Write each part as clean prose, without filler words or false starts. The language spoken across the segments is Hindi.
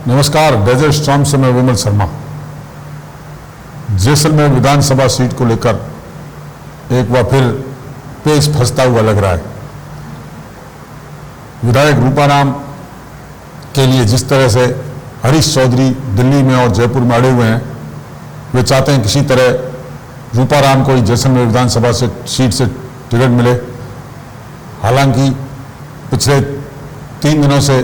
नमस्कार। डेजर्ट स्टॉर्म से मैं विमल शर्मा। जैसलमेर विधानसभा सीट को लेकर एक बार फिर पेच फंसता हुआ लग रहा है। विधायक रूपाराम के लिए जिस तरह से हरीश चौधरी दिल्ली में और जयपुर में अड़े हुए हैं, वे चाहते हैं किसी तरह रूपाराम को ही जैसलमेर विधानसभा से सीट से टिकट मिले। हालांकि पिछले 3 दिनों से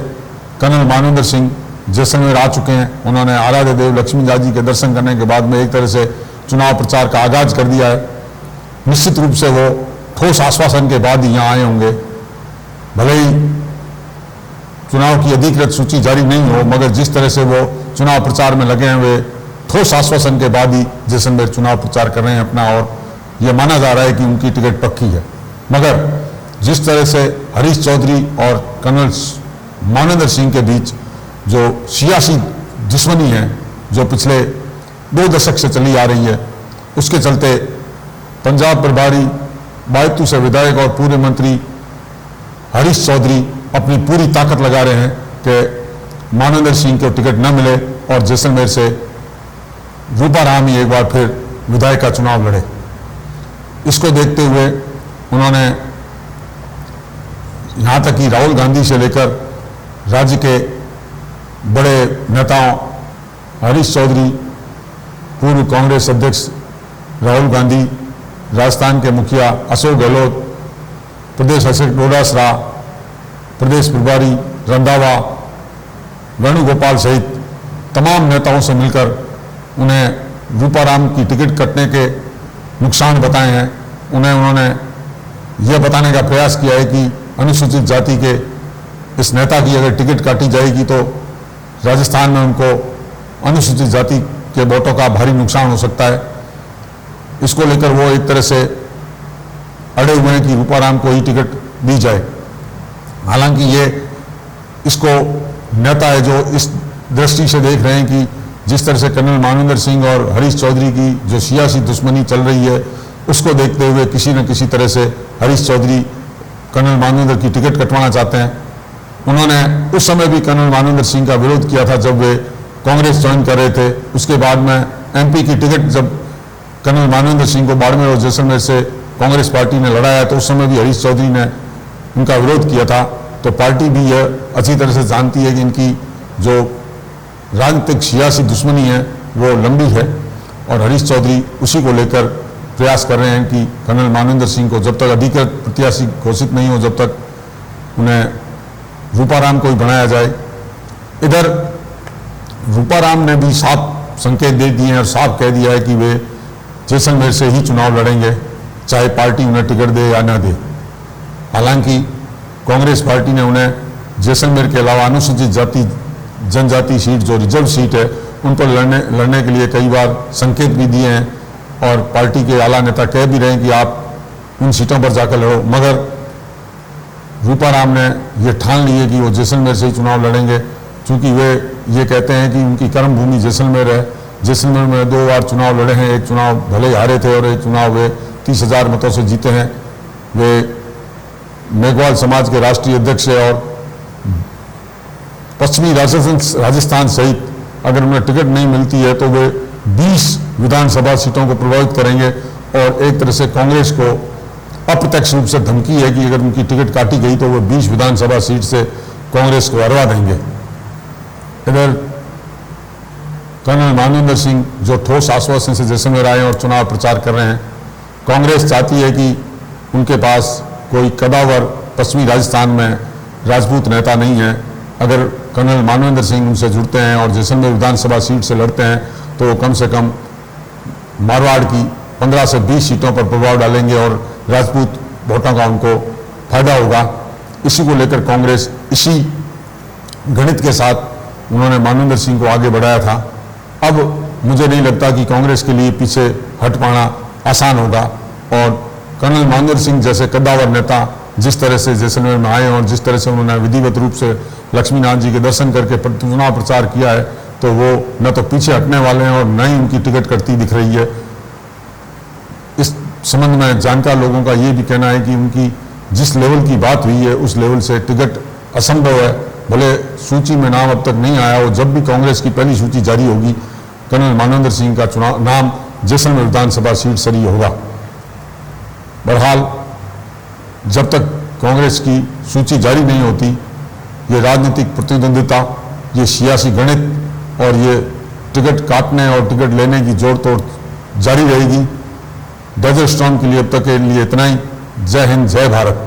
कर्नल मानवेंद्र सिंह जैसलमेर आ चुके हैं। उन्होंने आराध्य देव लक्ष्मीनाथ जी के दर्शन करने के बाद में एक तरह से चुनाव प्रचार का आगाज कर दिया है। निश्चित रूप से वो ठोस आश्वासन के बाद ही यहाँ आए होंगे। भले ही चुनाव की अधिकृत सूची जारी नहीं हो, मगर जिस तरह से वो चुनाव प्रचार में लगे हैं, वे ठोस आश्वासन के बाद ही जैसलमेर चुनाव प्रचार कर रहे हैं अपना, और ये माना जा रहा है कि उनकी टिकट पक्की है। मगर जिस तरह से हरीश चौधरी और कर्नल मानवेंद्र सिंह के बीच जो सियासी दुश्मनी है, जो पिछले 2 दशक से चली आ रही है, उसके चलते पंजाब प्रभारी बायतू से विधायक और पूर्व मंत्री हरीश चौधरी अपनी पूरी ताकत लगा रहे हैं कि मानवेंद्र सिंह को टिकट न मिले और जैसलमेर से रूपाराम ही एक बार फिर विधायक का चुनाव लड़े। इसको देखते हुए उन्होंने यहाँ तक कि राहुल गांधी से लेकर राज्य के बड़े नेताओं हरीश चौधरी, पूर्व कांग्रेस अध्यक्ष राहुल गांधी, राजस्थान के मुखिया अशोक गहलोत, प्रदेश अध्यक्ष डोडासरा, प्रदेश प्रभारी रंधावा, वेणुगोपाल सहित तमाम नेताओं से मिलकर उन्हें रूपाराम की टिकट कटने के नुकसान बताए हैं। उन्होंने यह बताने का प्रयास किया है कि अनुसूचित जाति के इस नेता की अगर टिकट काटी जाएगी तो राजस्थान में उनको अनुसूचित जाति के वोटों का भारी नुकसान हो सकता है। इसको लेकर वो एक तरह से अड़े हुए हैं कि रूपाराम को ही टिकट दी जाए। हालांकि ये इसको नेता है जो इस दृष्टि से देख रहे हैं कि जिस तरह से कर्नल मानवेंद्र सिंह और हरीश चौधरी की जो सियासी दुश्मनी चल रही है, उसको देखते हुए किसी न किसी तरह से हरीश चौधरी कर्नल मानवेंद्र की टिकट कटवाना चाहते हैं। उन्होंने उस समय भी कर्नल मानवेंद्र सिंह का विरोध किया था जब वे कांग्रेस ज्वाइन कर रहे थे। उसके बाद में एमपी की टिकट जब कर्नल मानवेंद्र सिंह को बाड़मेर और जैसलमेर से कांग्रेस पार्टी ने लड़ाया तो उस समय भी हरीश चौधरी ने उनका विरोध किया था। तो पार्टी भी यह अच्छी तरह से जानती है कि इनकी जो राजनीतिक सियासी दुश्मनी है वो लंबी है, और हरीश चौधरी उसी को लेकर प्रयास कर रहे हैं कि कर्नल मानवेंद्र सिंह को जब तक अधिकृत प्रत्याशी घोषित नहीं हो, जब तक उन्हें रूपाराम को ही बनाया जाए। इधर रूपाराम ने भी साफ संकेत दे दिए हैं और साफ कह दिया है कि वे जैसलमेर से ही चुनाव लड़ेंगे, चाहे पार्टी उन्हें टिकट दे या न दे। हालांकि कांग्रेस पार्टी ने उन्हें जैसलमेर के अलावा अनुसूचित जाति जनजाति सीट जो रिजर्व सीट है उन पर लड़ने के लिए कई बार संकेत भी दिए हैं, और पार्टी के आला नेता कह भी रहे हैं कि आप उन सीटों पर जाकर लड़ो। मगर रूपाराम ने यह ठान ली है कि वो जैसलमेर से ही चुनाव लड़ेंगे, क्योंकि वे ये कहते हैं कि उनकी कर्म भूमि जैसलमेर है। जैसलमेर में 2 बार चुनाव लड़े हैं, एक चुनाव भले हारे थे और एक चुनाव वे 30,000 मतों से जीते हैं। वे मेघवाल समाज के राष्ट्रीय अध्यक्ष है, और पश्चिमी राजस्थान सहित अगर उन्हें टिकट नहीं मिलती है तो वे 20 विधानसभा सीटों को प्रभावित करेंगे, और एक तरह से कांग्रेस को अप्रत्यक्ष रूप से धमकी है कि अगर उनकी टिकट काटी गई तो वो 20 विधानसभा सीट से कांग्रेस को हरवा देंगे। इधर कर्नल मानवेंद्र सिंह जो ठोस आश्वासन से जैसलमेर आए और चुनाव प्रचार कर रहे हैं, कांग्रेस चाहती है कि उनके पास कोई कदावर पश्चिमी राजस्थान में राजपूत नेता नहीं है। अगर कर्नल मानवेंद्र सिंह उनसे जुड़ते हैं और जैसलमेर विधानसभा सीट से लड़ते हैं तो कम से कम मारवाड़ की 15 से 20 सीटों पर प्रभाव डालेंगे और राजपूत वोटों का उनको फायदा होगा। इसी को लेकर कांग्रेस इसी गणित के साथ उन्होंने मानवेंद्र सिंह को आगे बढ़ाया था। अब मुझे नहीं लगता कि कांग्रेस के लिए पीछे हट पाना आसान होगा, और कर्नल मानवेंद्र सिंह जैसे कद्दावर नेता जिस तरह से जैसलमेर में आए और जिस तरह से उन्होंने विधिवत रूप से लक्ष्मीनाथ जी के दर्शन करके चुनाव प्रचार किया है, तो वो न तो पीछे हटने वाले हैं और न ही उनकी टिकट कटती दिख रही है। इस संबंध में जानकार लोगों का ये भी कहना है कि उनकी जिस लेवल की बात हुई है उस लेवल से टिकट असंभव है, भले सूची में नाम अब तक नहीं आया हो, जब भी कांग्रेस की पहली सूची जारी होगी कर्नल मानवेंद्र सिंह का चुनाव नाम जैसलमेर विधानसभा सीट से ही होगा। बहरहाल जब तक कांग्रेस की सूची जारी नहीं होती, ये राजनीतिक प्रतिद्वंदिता, ये सियासी गणित और ये टिकट काटने और टिकट लेने की जोड़ तोड़ जारी रहेगी। डेजर्ट स्टॉर्म के लिए अब तक के लिए इतना ही। जय हिंद, जय भारत।